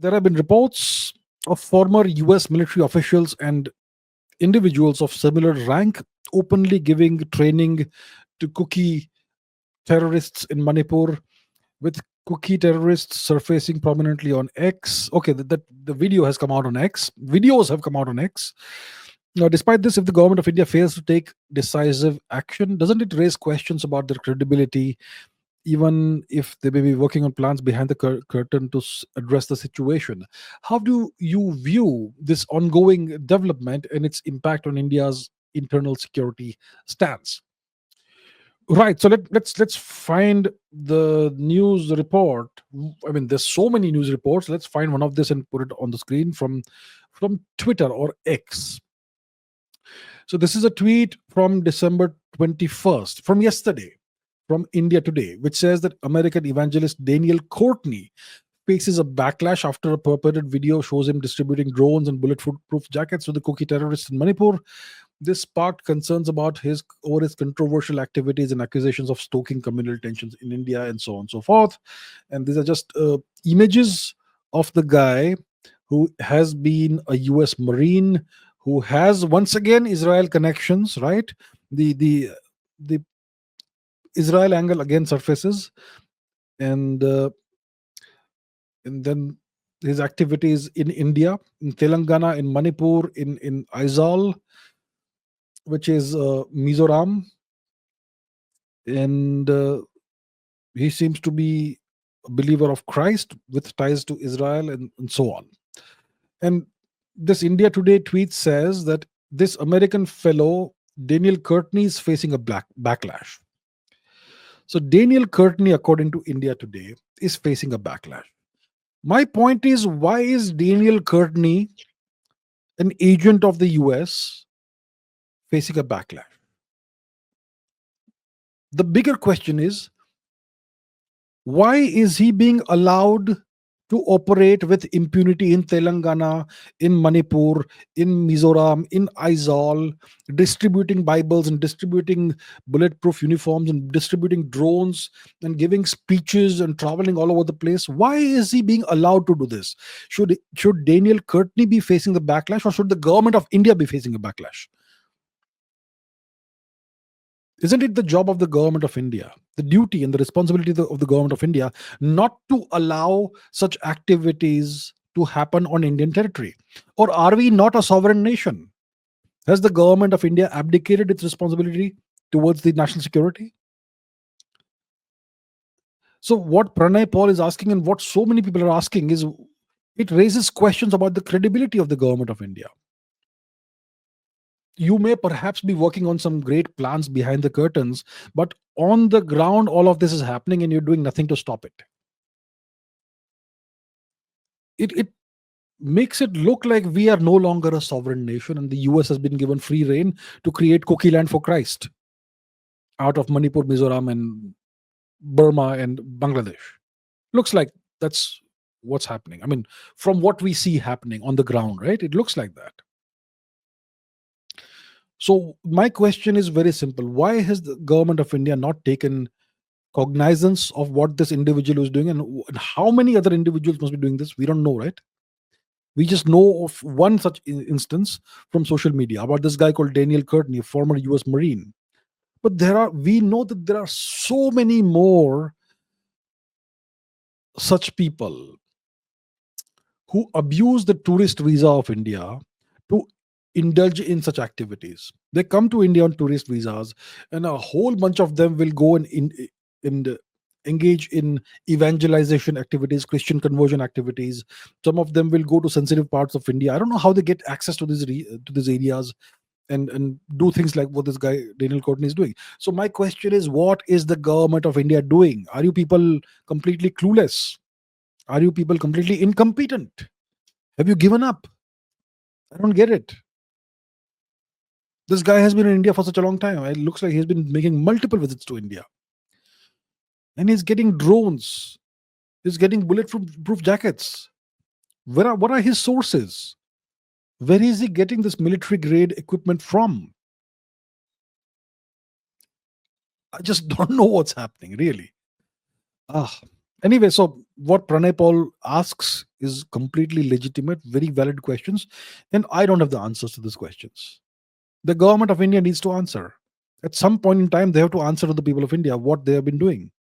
there have been reports of former US military officials and individuals of similar rank openly giving training to Kuki terrorists in Manipur, with Kuki terrorists surfacing prominently on X. Okay, the video has come out on X. Videos have come out on X. Now, despite this, if the government of India fails to take decisive action, doesn't it raise questions about their credibility, even if they may be working on plans behind the curtain to address the situation? How do you view this ongoing development and its impact on India's internal security stance? Right. So let's find the news report. I mean, there's so many news reports. Let's find one of this and put it on the screen from Twitter or X. So this is a tweet from December 21st, from yesterday, from India Today, which says that American evangelist Daniel Courtney faces a backlash after a purported video shows him distributing drones and bulletproof jackets to the Kuki terrorists in Manipur. This sparked concerns about his controversial activities and accusations of stoking communal tensions in India and so on and so forth. And these are just images of the guy who has been a US Marine, who has once again Israel connections, right? The Israel angle again surfaces, and then his activities in India, in Telangana, in Manipur, in Aizawl, which is Mizoram, and he seems to be a believer of Christ with ties to Israel and so on. And this India Today tweet says that this American fellow, Daniel Courtney, is facing a backlash. So Daniel Courtney, according to India Today, is facing a backlash. My point is, why is Daniel Courtney, an agent of the US, facing a backlash? The bigger question is, why is he being allowed to operate with impunity in Telangana, in Manipur, in Mizoram, in Aizawl, distributing Bibles and distributing bulletproof uniforms and distributing drones and giving speeches and traveling all over the place? Why is he being allowed to do this? Should Daniel Courtney be facing the backlash, or should the government of India be facing a backlash? Isn't it the job of the government of India, the duty and the responsibility of the government of India, not to allow such activities to happen on Indian territory? Or are we not a sovereign nation? Has the government of India abdicated its responsibility towards the national security? So what Pranay Paul is asking, and what so many people are asking, is it raises questions about the credibility of the government of India. You may perhaps be working on some great plans behind the curtains, but on the ground, all of this is happening and you're doing nothing to stop it. It makes it look like we are no longer a sovereign nation and the US has been given free rein to create cookie land for Christ out of Manipur, Mizoram, and Burma and Bangladesh. Looks like that's what's happening. I mean, from what we see happening on the ground, right? It looks like that. So my question is very simple. Why has the government of India not taken cognizance of what this individual is doing, and how many other individuals must be doing this? We don't know, right? We just know of one such instance from social media about this guy called Daniel Courtney, a former US Marine. But we know that there are so many more such people who abuse the tourist visa of India to indulge in such activities. They come to India on tourist visas, and a whole bunch of them will go and engage in evangelization activities, Christian conversion activities. Some of them will go to sensitive parts of India. I don't know how they get access to these areas and do things like what this guy Daniel Courtney is doing. So my question is, what is the government of India doing? Are you people completely clueless? Are you people completely incompetent? Have you given up? I don't get it. This guy has been in India for such a long time. It looks like he's been making multiple visits to India. And he's getting drones. He's getting bulletproof jackets. What are his sources? Where is he getting this military grade equipment from? I just don't know what's happening, really. Anyway, so what Pranay Paul asks is completely legitimate, very valid questions, and I don't have the answers to these questions. The government of India needs to answer. At some point in time, they have to answer to the people of India what they have been doing.